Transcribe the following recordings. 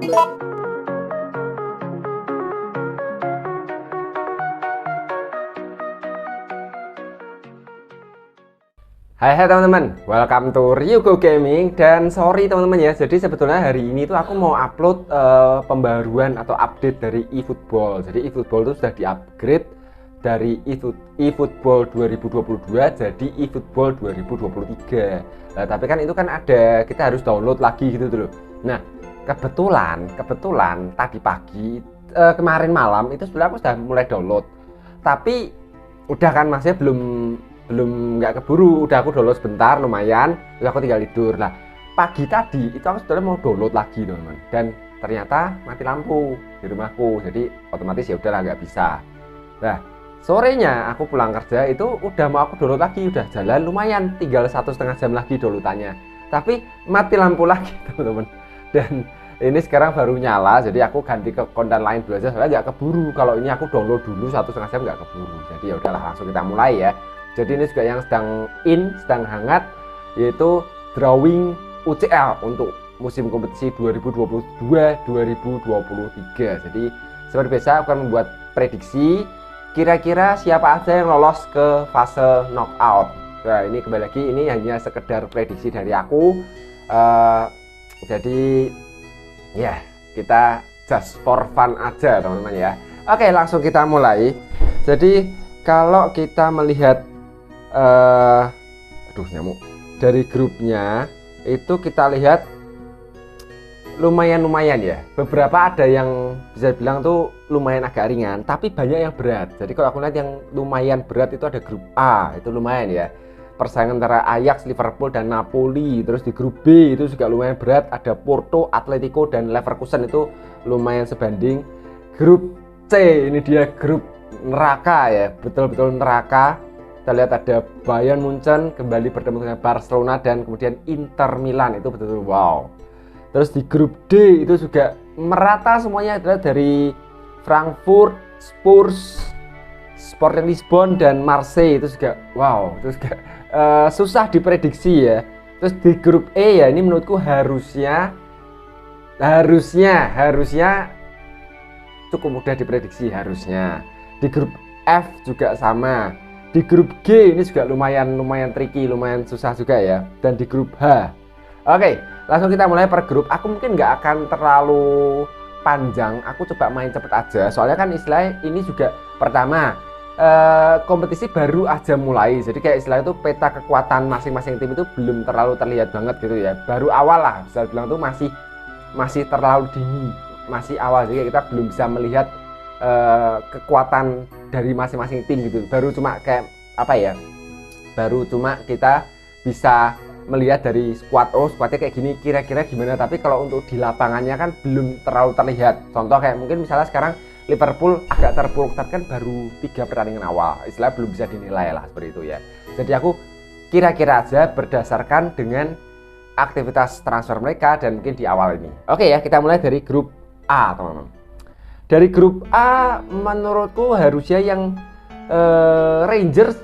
Hai teman-teman, welcome to Ryugo Gaming. Dan sorry teman-teman ya, jadi sebetulnya hari ini tuh aku mau upload pembaruan atau update dari eFootball. Jadi eFootball itu sudah di-upgrade dari eFootball 2022 jadi eFootball 2023. Nah, tapi kan itu kan ada, kita harus download lagi gitu dulu. Nah, kebetulan tadi pagi kemarin malam itu sebenarnya aku sudah mulai download. Tapi udah kan masih belum nggak keburu, udah aku download sebentar lumayan, terus aku tinggal tidur. Lah pagi tadi itu aku sebenarnya mau download lagi teman-teman, dan ternyata mati lampu di rumahku, jadi otomatis ya udahlah nggak bisa. Nah sorenya aku pulang kerja itu udah mau aku download lagi, udah jalan lumayan, tinggal 1,5 jam lagi downloadannya, tapi mati lampu lagi teman-teman. Dan ini sekarang baru nyala, jadi aku ganti ke konten lain dulu aja soalnya nggak keburu. Kalau ini aku download dulu 1,5 jam nggak keburu, jadi ya udahlah langsung kita mulai ya. Jadi ini juga yang sedang hangat, yaitu drawing UCL untuk musim kompetisi 2022-2023. Jadi seperti biasa aku akan membuat prediksi kira-kira siapa aja yang lolos ke fase knockout. Nah ini kembali lagi, ini hanya sekedar prediksi dari aku. Jadi ya kita just for fun aja teman-teman ya. Oke, langsung kita mulai. Jadi kalau kita melihat aduh nyamuk, dari grupnya itu kita lihat lumayan ya, beberapa ada yang bisa bilang tuh lumayan agak ringan, tapi banyak yang berat. Jadi kalau aku lihat yang lumayan berat itu ada grup A, itu lumayan ya, persaingan antara Ajax, Liverpool dan Napoli. Terus di grup B itu juga lumayan berat, ada Porto, Atletico dan Leverkusen, itu lumayan sebanding. Grup C ini dia grup neraka ya, betul-betul neraka. Kita lihat ada Bayern Munchen kembali bertemu dengan Barcelona dan kemudian Inter Milan, itu betul-betul wow. Terus di grup D itu juga merata semuanya, adalah dari Frankfurt, Spurs, Sporting Lisbon dan Marseille, itu juga wow, itu juga susah diprediksi ya. Terus di grup E ya, ini menurutku harusnya cukup mudah diprediksi harusnya. Di grup F juga sama. Di grup G ini juga lumayan tricky, lumayan susah juga ya. Dan di grup H. Oke, langsung kita mulai per grup. Aku mungkin nggak akan terlalu panjang, aku coba main cepet aja. Soalnya kan istilahnya ini juga pertama kompetisi baru aja mulai. Jadi kayak istilah itu peta kekuatan masing-masing tim itu belum terlalu terlihat banget gitu ya. Baru awal lah, bisa bilang tuh masih terlalu dini, masih awal. Jadi kita belum bisa melihat kekuatan dari masing-masing tim gitu. Baru cuma kayak apa ya, baru cuma kita bisa melihat dari squadnya kayak gini kira-kira gimana, tapi kalau untuk di lapangannya kan belum terlalu terlihat. Contoh kayak mungkin misalnya sekarang Liverpool agak terpuruk, tapi kan baru 3 pertandingan awal, istilah belum bisa dinilai lah seperti itu ya. Jadi aku kira-kira aja berdasarkan dengan aktivitas transfer mereka dan mungkin di awal ini. Oke ya, kita mulai dari grup A teman-teman. Dari grup A menurutku harusnya yang Rangers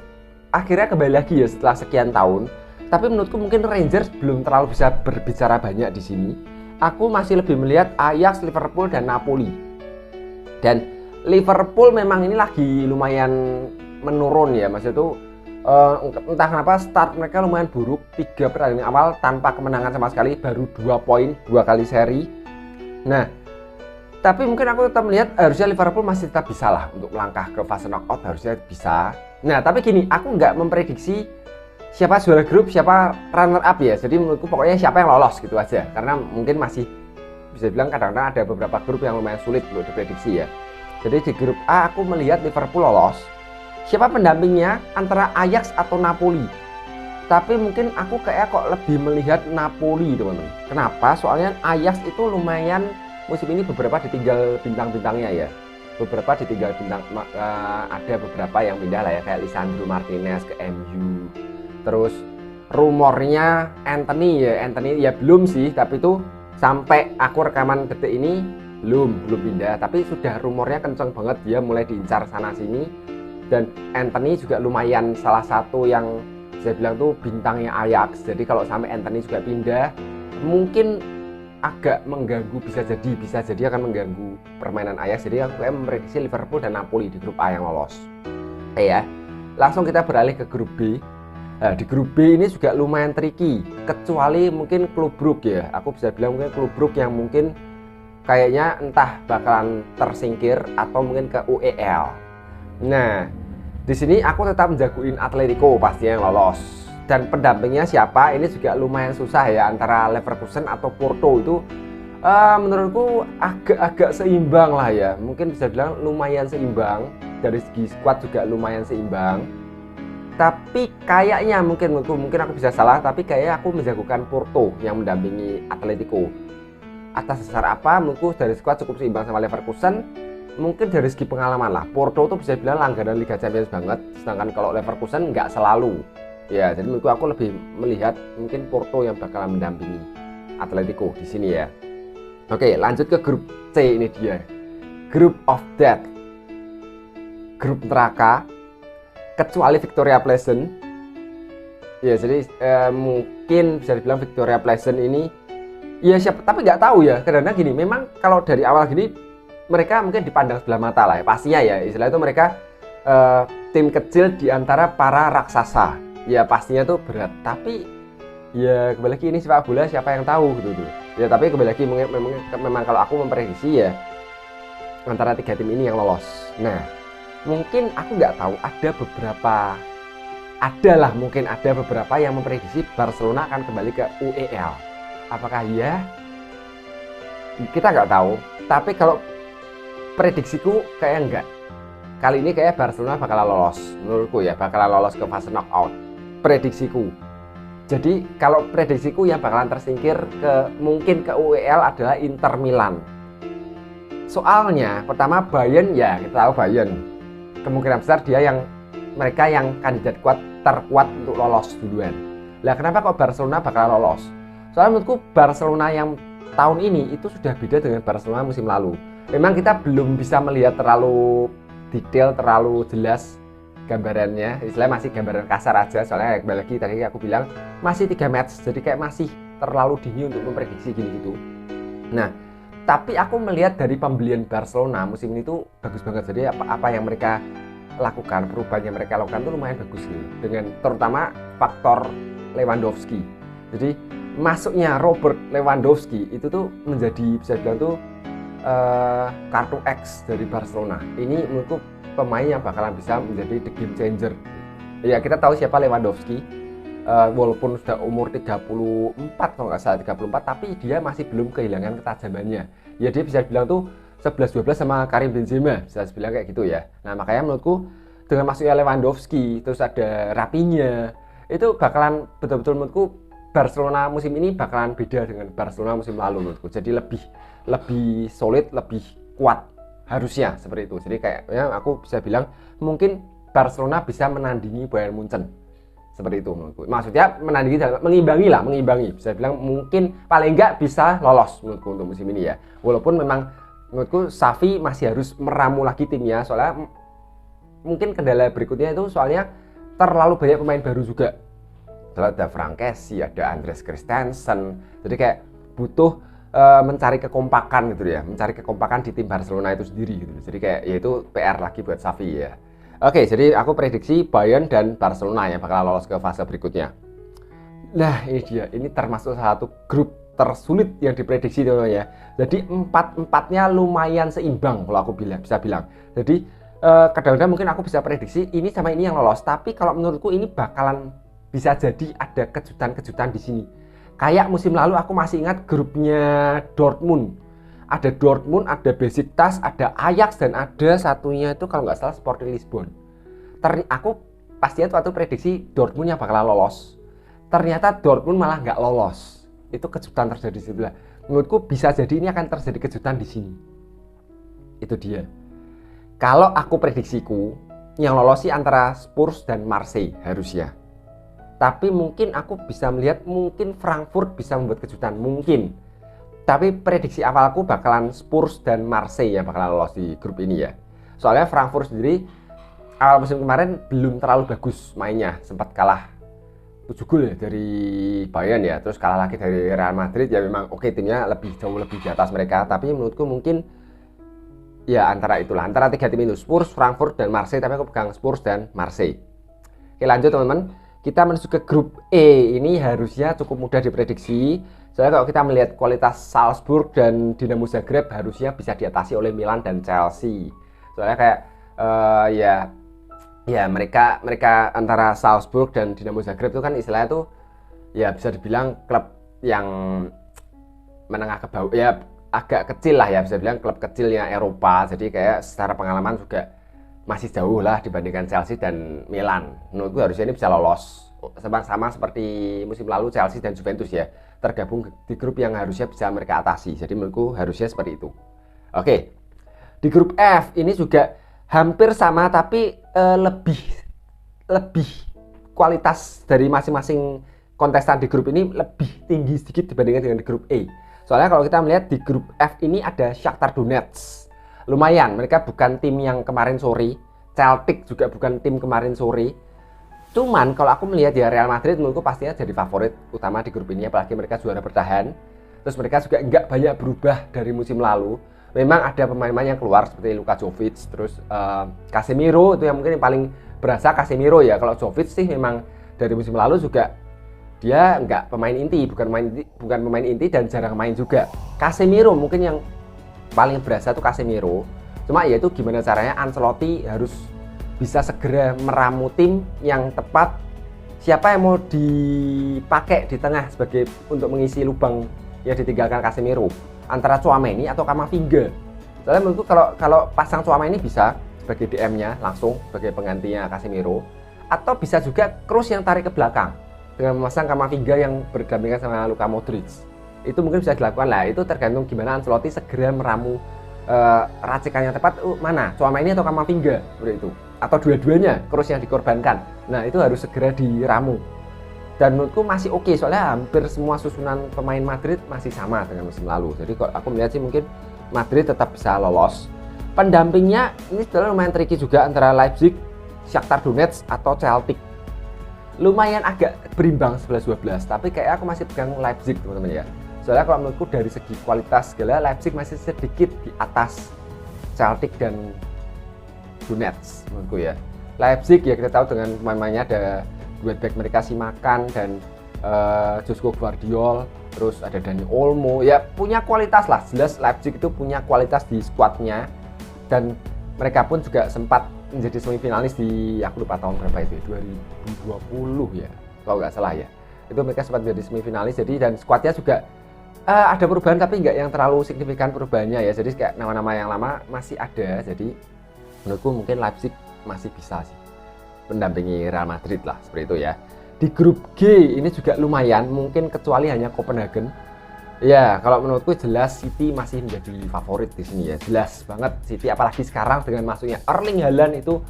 akhirnya kembali lagi ya setelah sekian tahun. Tapi menurutku mungkin Rangers belum terlalu bisa berbicara banyak di sini. Aku masih lebih melihat Ajax, Liverpool dan Napoli. Dan Liverpool memang ini lagi lumayan menurun ya, maksudnya itu entah kenapa start mereka lumayan buruk. 3 pertandingan awal tanpa kemenangan sama sekali, baru 2 poin 2 kali seri. Nah tapi mungkin aku tetap melihat harusnya Liverpool masih tetap bisa lah untuk melangkah ke fase knockout, harusnya bisa. Nah tapi gini, aku nggak memprediksi siapa juara grup, siapa runner up ya. Jadi menurutku pokoknya siapa yang lolos gitu aja, karena mungkin masih bisa bilang kadang-kadang ada beberapa grup yang lumayan sulit untuk diprediksi ya. Jadi di grup A aku melihat Liverpool lolos. Siapa pendampingnya antara Ajax atau Napoli? Tapi mungkin aku kayak kok lebih melihat Napoli teman-teman. Kenapa? Soalnya Ajax itu lumayan musim ini beberapa ditinggal bintang-bintangnya ya. Beberapa ditinggal bintang, ada beberapa yang pindah lah ya, kayak Lisandro Martinez ke MU. Terus rumornya Anthony ya belum sih, tapi itu sampai aku rekaman detik ini belum pindah, tapi sudah rumornya kenceng banget, dia mulai diincar sana sini. Dan Anthony juga lumayan salah satu yang saya bilang tuh bintangnya Ajax. Jadi kalau sampai Anthony juga pindah, mungkin agak mengganggu, bisa jadi akan mengganggu permainan Ajax. Jadi aku memprediksi Liverpool dan Napoli di grup A yang lolos. Ya, langsung kita beralih ke grup B. Nah, di grup B ini juga lumayan tricky, kecuali mungkin klub Brugge ya. Aku bisa bilang mungkin klub Brugge yang mungkin kayaknya entah bakalan tersingkir atau mungkin ke UEL. Nah, di sini aku tetap menjagoin Atletico pastinya yang lolos. Dan pendampingnya siapa? Ini juga lumayan susah ya, antara Leverkusen atau Porto. Itu menurutku agak seimbang lah ya. Mungkin bisa bilang lumayan seimbang. Dari segi squad juga lumayan seimbang. Tapi kayaknya mungkin aku bisa salah, tapi kayaknya aku menjagokan Porto yang mendampingi Atletico. Atas dasar apa? Menurutku dari squad cukup seimbang sama Leverkusen. Mungkin dari segi pengalaman lah, Porto tuh bisa bilang langganan Liga Champions banget. Sedangkan kalau Leverkusen nggak selalu. Ya, jadi menurutku aku lebih melihat mungkin Porto yang bakalan mendampingi Atletico di sini ya. Oke, lanjut ke grup C. Ini dia, Group of Death, grup neraka, kecuali Victoria Pleasant. Ya, jadi mungkin bisa dibilang Victoria Pleasant ini ya siapa, tapi nggak tahu ya. Karena gini, memang kalau dari awal gini mereka mungkin dipandang sebelah mata lah ya, pastinya ya. Istilah itu mereka tim kecil di antara para raksasa. Ya pastinya tuh berat, tapi ya kembali lagi ini sepak bola, siapa yang tahu gitu tuh. Ya tapi kembali lagi memang kalau aku memprediksi ya antara 3 tim ini yang lolos. Nah, mungkin aku nggak tahu, mungkin ada beberapa yang memprediksi Barcelona akan kembali ke UEL. Apakah iya? Kita nggak tahu. Tapi kalau prediksiku kayak enggak. Kali ini kayak Barcelona bakalan lolos. Menurutku ya bakalan lolos ke fase knockout. Prediksiku. Jadi kalau prediksiku yang bakalan tersingkir mungkin ke UEL adalah Inter Milan. Soalnya pertama Bayern, ya kita tahu Bayern kemungkinan besar mereka yang kandidat terkuat untuk lolos duluan. Lah kenapa kok Barcelona bakalan lolos? Soalnya menurutku Barcelona yang tahun ini itu sudah beda dengan Barcelona musim lalu. Memang kita belum bisa melihat terlalu detail, terlalu jelas gambarannya, istilahnya masih gambaran kasar aja. Soalnya kembali lagi tadi aku bilang masih 3 match, jadi kayak masih terlalu dini untuk memprediksi gini gitu. Nah, tapi aku melihat dari pembelian Barcelona musim ini tuh bagus banget. Jadi apa yang mereka lakukan, perubahan yang mereka lakukan tuh lumayan bagus nih, dengan terutama faktor Lewandowski. Jadi masuknya Robert Lewandowski itu tuh menjadi bisa bilang tuh kartu X dari Barcelona. Ini menurutku pemain yang bakalan bisa menjadi the game changer. Ya kita tahu siapa Lewandowski, walaupun sudah umur 34 kalau nggak salah 34, tapi dia masih belum kehilangan ketajamannya. Ya dia bisa bilang tuh 11-12 sama Karim Benzema, bisa bilang kayak gitu ya. Nah makanya menurutku dengan masuknya Lewandowski, terus ada Rafinha, itu bakalan betul-betul menurutku Barcelona musim ini bakalan beda dengan Barcelona musim lalu menurutku. Jadi lebih solid, lebih kuat harusnya seperti itu. Jadi kayaknya aku bisa bilang mungkin Barcelona bisa menandingi Bayern Munchen seperti itu menurutku. Maksudnya mengimbangi bisa bilang mungkin paling enggak bisa lolos menurutku untuk musim ini ya. Walaupun memang menurutku Xavi masih harus meramu lagi timnya, soalnya mungkin kendala berikutnya itu soalnya terlalu banyak pemain baru juga. Ada Frank Kessie, ada Andreas Christensen. Jadi kayak butuh mencari kekompakan gitu ya, mencari kekompakan di tim Barcelona itu sendiri gitu. Jadi kayak ya itu PR lagi buat Xavi ya. Oke, jadi aku prediksi Bayern dan Barcelona yang bakal lolos ke fase berikutnya. Nah, ini dia. Ini termasuk salah satu grup tersulit yang diprediksi teman-teman ya. Jadi empatnya lumayan seimbang kalau aku bisa bilang. Jadi kadang-kadang mungkin aku bisa prediksi ini sama ini yang lolos, tapi kalau menurutku ini bakalan bisa jadi ada kejutan-kejutan di sini. Kayak musim lalu aku masih ingat grupnya Dortmund. Ada Dortmund, ada Besiktas, ada Ajax, dan ada satunya itu kalau nggak salah Sporting Lisbon. Aku pastinya waktu prediksi Dortmund yang bakalan lolos. Ternyata Dortmund malah nggak lolos. Itu kejutan terjadi di sebelah. Menurutku bisa jadi ini akan terjadi kejutan di sini. Itu dia. Kalau aku prediksiku, yang lolos sih antara Spurs dan Marseille harusnya. Tapi mungkin aku bisa melihat mungkin Frankfurt bisa membuat kejutan, mungkin. Tapi prediksi awalku bakalan Spurs dan Marseille yang bakalan lolos di grup ini ya. Soalnya Frankfurt sendiri awal musim kemarin belum terlalu bagus mainnya, sempat kalah 7 gol ya dari Bayern ya, terus kalah lagi dari Real Madrid ya. Memang oke, timnya jauh lebih di atas mereka, tapi menurutku mungkin ya antara itulah, antara 3 tim itu, Spurs, Frankfurt, dan Marseille. Tapi aku pegang Spurs dan Marseille. Oke, lanjut teman-teman, kita menuju ke grup E. Ini harusnya cukup mudah diprediksi, soalnya kalau kita melihat kualitas Salzburg dan Dinamo Zagreb harusnya bisa diatasi oleh Milan dan Chelsea. Soalnya kayak ya mereka antara Salzburg dan Dinamo Zagreb itu kan istilahnya tuh ya bisa dibilang klub yang menengah ke bawah ya, agak kecil lah ya, bisa bilang klub kecilnya Eropa. Jadi kayak secara pengalaman juga masih jauh lah dibandingkan Chelsea dan Milan. Menurutku harusnya ini bisa lolos sama seperti musim lalu Chelsea dan Juventus ya, tergabung di grup yang harusnya bisa mereka atasi. Jadi menurutku harusnya seperti itu. Oke, di grup F ini juga hampir sama, tapi lebih kualitas dari masing-masing kontestan di grup ini lebih tinggi sedikit dibandingkan dengan di grup E. Soalnya kalau kita melihat di grup F ini ada Shakhtar Donetsk. Lumayan, mereka bukan tim yang kemarin sore. Celtic juga bukan tim kemarin sore. Cuman kalau aku melihat ya, Real Madrid menurutku pastinya jadi favorit utama di grup ini, apalagi mereka juara bertahan. Terus mereka juga nggak banyak berubah dari musim lalu. Memang ada pemain-pemain yang keluar seperti Luka Jovic, terus Casemiro itu yang mungkin yang paling berasa Casemiro ya. Kalau Jovic sih memang dari musim lalu juga dia nggak pemain inti, bukan pemain inti dan jarang main juga. Casemiro mungkin yang paling berasa tuh Casemiro. Cuma ya itu gimana caranya Ancelotti harus bisa segera meramu tim yang tepat. Siapa yang mau dipakai di tengah sebagai untuk mengisi lubang yang ditinggalkan Casemiro, antara Tchouaméni atau Camavinga. Soalnya menurutku kalau pasang Tchouaméni bisa sebagai DM-nya langsung sebagai penggantinya Casemiro, atau bisa juga Kroos yang tarik ke belakang dengan memasang Camavinga yang berdampingan sama Luka Modric. Itu mungkin bisa dilakukan lah. Itu tergantung gimana Ancelotti segera meramu racikan yang tepat. Mana Tchouaméni atau Camavinga seperti itu, atau dua-duanya Kroos yang dikorbankan. Nah itu harus segera diramu. Dan menurutku masih oke, soalnya hampir semua susunan pemain Madrid masih sama dengan musim lalu. Jadi kalau aku melihat sih mungkin Madrid tetap bisa lolos. Pendampingnya ini sebenarnya lumayan tricky juga, antara Leipzig, Shakhtar Donetsk, atau Celtic. Lumayan agak berimbang 11-12, tapi kayak aku masih pegang Leipzig teman-teman ya. Soalnya kalau menurutku dari segi kualitas segala, Leipzig masih sedikit di atas Celtic dan Donetsk menurutku ya. Leipzig ya kita tahu dengan pemain-pemainnya ada duet back mereka Simakan dan Josko Gvardiol, terus ada Dani Olmo, ya punya kualitas lah. Jelas Leipzig itu punya kualitas di skuadnya, dan mereka pun juga sempat menjadi semifinalis di, aku lupa tahun berapa itu, 2020 ya kalau nggak salah ya. Itu mereka sempat menjadi semifinalis, jadi dan skuadnya juga ada perubahan, tapi nggak yang terlalu signifikan perubahannya ya. Jadi kayak nama-nama yang lama masih ada, jadi menurutku mungkin Leipzig masih bisa sih mendampingi Real Madrid lah, seperti itu ya. Di grup G ini juga lumayan, mungkin kecuali hanya Copenhagen. Ya, kalau menurutku jelas City masih menjadi favorit di sini ya. Jelas banget City, apalagi sekarang dengan masuknya Erling Haaland itu,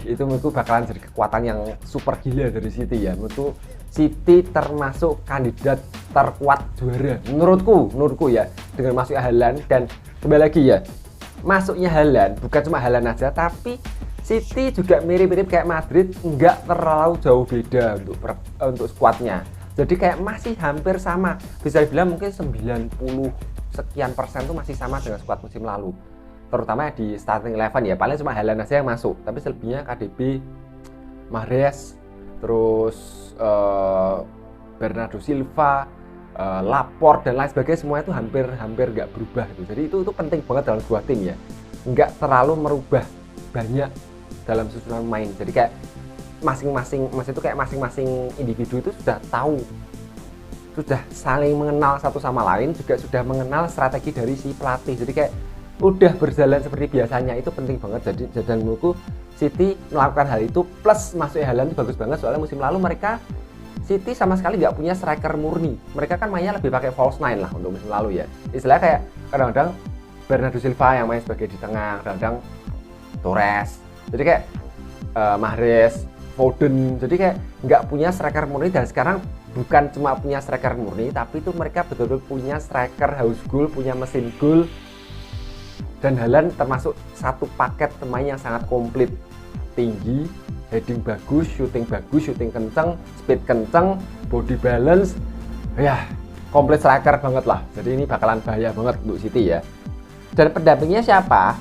itu menurutku bakalan jadi kekuatan yang super gila dari City ya. Menurutku City termasuk kandidat terkuat juara menurutku ya, dengan masuknya Haaland. Dan kembali lagi ya, masuknya Haaland bukan cuma Haaland aja, tapi City juga mirip-mirip kayak Madrid, nggak terlalu jauh beda untuk skuadnya. Jadi kayak masih hampir sama. Bisa dibilang mungkin 90 sekian persen tuh masih sama dengan skuad musim lalu. Terutama di starting 11 ya, paling cuma Haaland aja yang masuk. Tapi selebihnya KDB, Mahrez, terus Bernardo Silva, Laporte dan lain sebagainya, semua itu hampir nggak berubah gitu. Jadi itu penting banget dalam sebuah tim ya. Nggak terlalu merubah banyak dalam susunan main. Jadi kayak masing-masing individu itu sudah tahu, sudah saling mengenal satu sama lain, juga sudah mengenal strategi dari si pelatih. Jadi kayak udah berjalan seperti biasanya. Itu penting banget. Jadi dan menurutku City melakukan hal itu, plus masuknya Haaland itu bagus banget. Soalnya musim lalu City sama sekali nggak punya striker murni. Mereka kan mainnya lebih pakai false nine lah untuk musim lalu ya. Istilahnya kayak kadang-kadang Bernardo Silva yang main sebagai di tengah, kadang-kadang Torres. Jadi kayak Mahrez, Foden. Jadi kayak nggak punya striker murni. Dan sekarang bukan cuma punya striker murni, tapi itu mereka betul-betul punya striker haus gol, punya mesin gol. Dan Haaland termasuk satu paket pemain yang sangat komplit, tinggi, heading bagus, shooting kenceng, speed kenceng, body balance, ya komplit striker banget lah. Jadi ini bakalan bahaya banget untuk City ya. Dan pendampingnya siapa?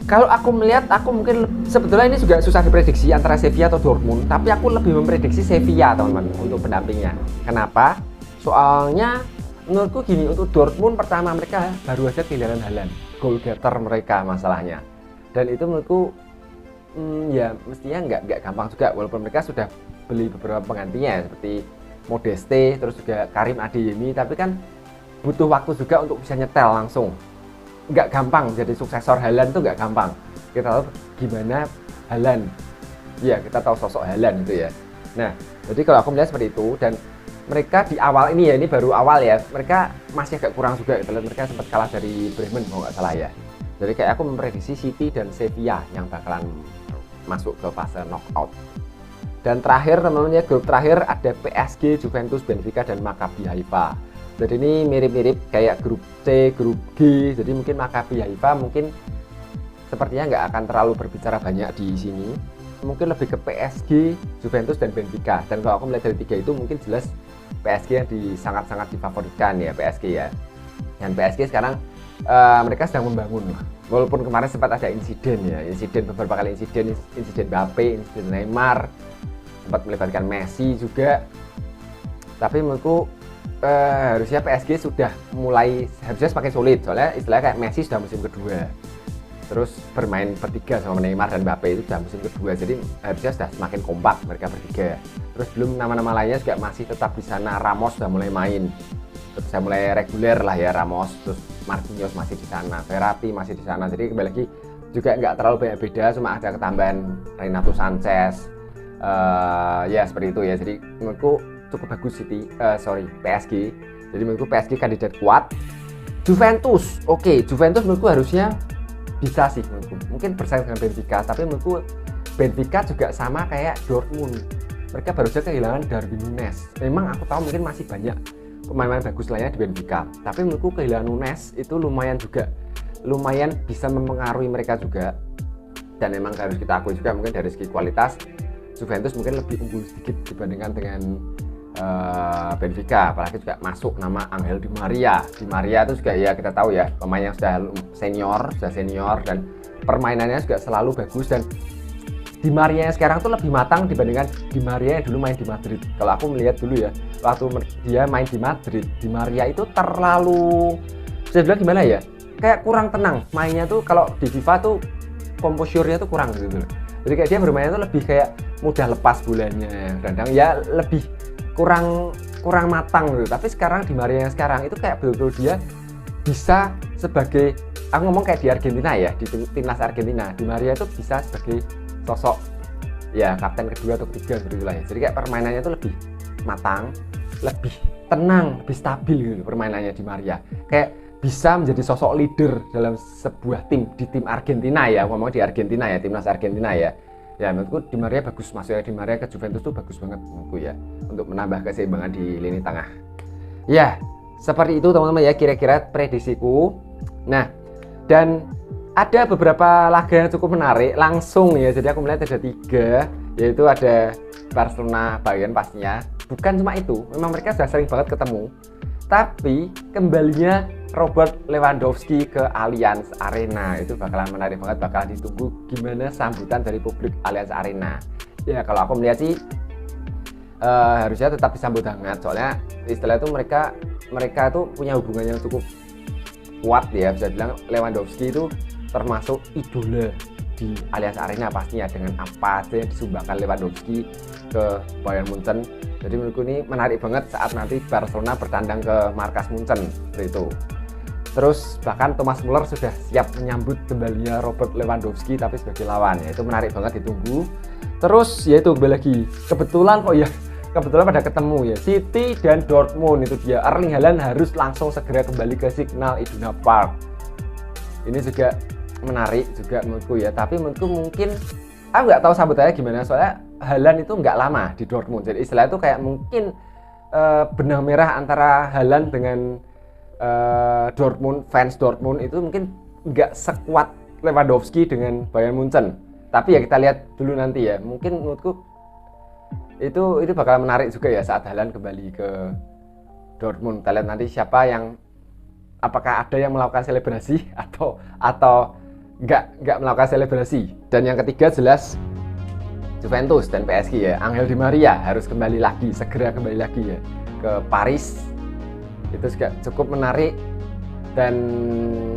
Kalau aku melihat, aku mungkin sebetulnya ini juga susah diprediksi antara Sevilla atau Dortmund, tapi aku lebih memprediksi Sevilla teman-teman untuk pendampingnya. Kenapa? Soalnya menurutku gini, untuk Dortmund pertama mereka baru aja kehilangan Haaland, goal getter mereka masalahnya. Dan itu menurutku ya mestinya nggak gampang juga, walaupun mereka sudah beli beberapa penggantinya seperti Modeste, terus juga Karim Adeyemi, tapi kan butuh waktu juga untuk bisa nyetel langsung. Nggak gampang jadi suksesor Haaland tuh nggak gampang. Kita tahu gimana Haaland, ya kita tahu sosok Haaland itu ya. Nah, jadi kalau aku melihat seperti itu, dan mereka di awal ini ya, ini baru awal ya, mereka masih agak kurang juga gitu. Mereka sempat kalah dari Bremen kalau nggak salah ya. Jadi kayak aku memprediksi City dan Sevilla yang bakalan masuk ke fase knockout. Dan terakhir teman-teman ya, grup terakhir ada PSG, Juventus, Benfica, dan Maccabi Haifa. Jadi ini mirip-mirip kayak grup C, grup G. Jadi mungkin Maccabi Haifa mungkin sepertinya nggak akan terlalu berbicara banyak di sini. Mungkin lebih ke PSG, Juventus, dan Benfica. Dan kalau aku melihat dari tiga itu mungkin jelas PSG yang sangat-sangat difavoritkan ya, PSG ya. Dan PSG sekarang mereka sedang membangun. Walaupun kemarin sempat ada insiden ya, beberapa kali insiden Mbappe, insiden Neymar, sempat melibatkan Messi juga. Tapi menurutku harusnya PSG sudah mulai harusnya semakin solid, soalnya istilahnya kayak Messi sudah musim kedua, terus bermain bertiga sama Neymar dan Mbappe itu sudah musim kedua, jadi harusnya sudah semakin kompak mereka bertiga. Terus belum nama-nama lainnya juga masih tetap di sana. Ramos sudah mulai main, terus sudah mulai reguler lah ya Ramos, terus Marquinhos masih di sana, Verratti masih di sana, jadi kembali lagi juga nggak terlalu banyak beda, cuma ada ketambahan Renato Sanchez, ya seperti itu ya. Jadi menurutku cukup bagus PSG. Jadi menurutku PSG kandidat kuat. Juventus, Juventus menurutku harusnya bisa sih menurutku. Mungkin bersaing dengan Benfica, tapi menurutku Benfica juga sama kayak Dortmund. Mereka baru saja kehilangan Darwin Núñez. Memang aku tahu mungkin masih banyak pemain-pemain bagus lainnya di Benfica, tapi menurutku kehilangan Núñez itu lumayan bisa mempengaruhi mereka juga. Dan memang harus kita akui juga mungkin dari segi kualitas Juventus mungkin lebih unggul sedikit dibandingkan dengan Benfica, apalagi juga masuk nama Angel Di Maria. Di Maria itu juga ya kita tahu ya, pemain yang sudah senior dan permainannya juga selalu bagus. Dan Di Maria yang sekarang tuh lebih matang dibandingkan Di Maria yang dulu main di Madrid. Kalau aku melihat dulu ya, waktu dia main di Madrid, Di Maria itu terlalu, saya bilang gimana ya, kayak kurang tenang mainnya tuh. Kalau di FIFA tuh komposurnya tuh kurang gitu. Jadi kayak dia bermain tuh lebih kayak mudah lepas bolanya, kadang ya lebih kurang matang gitu. Tapi sekarang Di Maria yang sekarang itu kayak betul-betul dia bisa sebagai, aku ngomong kayak di Argentina ya, di timnas Argentina, Di Maria itu bisa sebagai sosok ya kapten kedua atau ketiga seperti itulah ya. Jadi kayak permainannya itu lebih matang, lebih tenang, lebih stabil gitu permainannya Di Maria. Kayak bisa menjadi sosok leader dalam sebuah tim, di tim Argentina ya, ngomong di Argentina ya, timnas Argentina ya. Ya menurutku Di Maria bagus, masuknya Di Maria ke Juventus tuh bagus banget menurutku ya, untuk menambah keseimbangan di lini tengah. Ya seperti itu teman-teman ya kira-kira prediksiku. Nah, dan ada beberapa laga yang cukup menarik langsung ya. Jadi aku melihat ada 3, yaitu ada Barcelona Bayern pastinya. Bukan cuma itu, memang mereka sudah sering banget ketemu, tapi kembalinya Robert Lewandowski ke Allianz Arena itu bakalan menarik banget, bakalan ditunggu gimana sambutan dari publik Allianz Arena. Ya kalau aku melihat sih harusnya tetap disambut hangat, soalnya istilah itu mereka tuh punya hubungan yang cukup kuat ya, bisa bilang Lewandowski itu termasuk idola di Allianz Arena pastinya, dengan apa aja yang disumbangkan Lewandowski ke Bayern Munchen. Jadi menurutku ini menarik banget saat nanti Barcelona bertandang ke markas Munchen seperti itu. Terus bahkan Thomas Muller sudah siap menyambut kembalinya Robert Lewandowski tapi sebagai lawan ya, itu menarik banget ditunggu. Terus ya itu kembali lagi, kebetulan pada ketemu ya City dan Dortmund, itu dia Erling Haaland harus langsung segera kembali ke Signal Iduna Park. Ini juga menarik juga menurutku ya, tapi menurutku mungkin aku nggak tahu sambutannya gimana, soalnya Haaland itu nggak lama di Dortmund, jadi istilah itu kayak mungkin benang merah antara Haaland dengan Dortmund, fans Dortmund itu mungkin nggak sekuat Lewandowski dengan Bayern Munchen. Tapi ya kita lihat dulu nanti ya. Mungkin menurutku itu bakal menarik juga ya saat Haaland kembali ke Dortmund. Kita lihat nanti siapa yang, apakah ada yang melakukan selebrasi atau nggak melakukan selebrasi. Dan yang ketiga jelas Juventus dan PSG ya. Angel Di Maria harus kembali lagi, segera kembali lagi ya ke Paris. Itu juga cukup menarik. Dan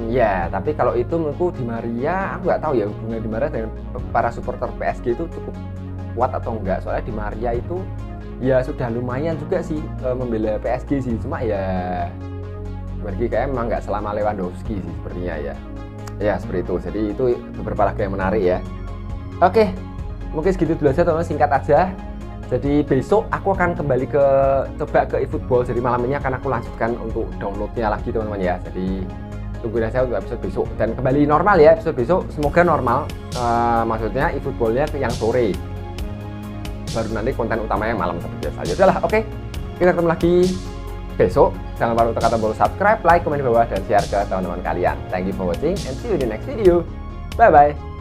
ya, tapi kalau itu menurutku Di Maria, aku nggak tahu ya hubungan Di Maria dengan para supporter PSG itu cukup kuat atau enggak. Soalnya Di Maria itu ya sudah lumayan juga sih membela PSG sih. Cuma ya bagi kayak emang nggak selama Lewandowski sih sepertinya ya. Ya seperti itu. Jadi itu beberapa laga yang menarik ya. Oke, mungkin segitu dulu aja teman-teman, singkat aja. Jadi besok aku akan kembali coba ke eFootball. Jadi malam ini akan aku lanjutkan untuk downloadnya lagi teman-teman ya. Jadi tungguin aja untuk episode besok. Dan kembali normal ya episode besok. Semoga normal. Maksudnya eFootballnya yang sore. Baru nanti konten utamanya malam seperti biasa. Yaudahlah, oke. Kita ketemu lagi besok. Jangan lupa untuk kata tombol subscribe, like, komen di bawah, dan share ke teman-teman kalian. Thank you for watching and see you in the next video. Bye-bye.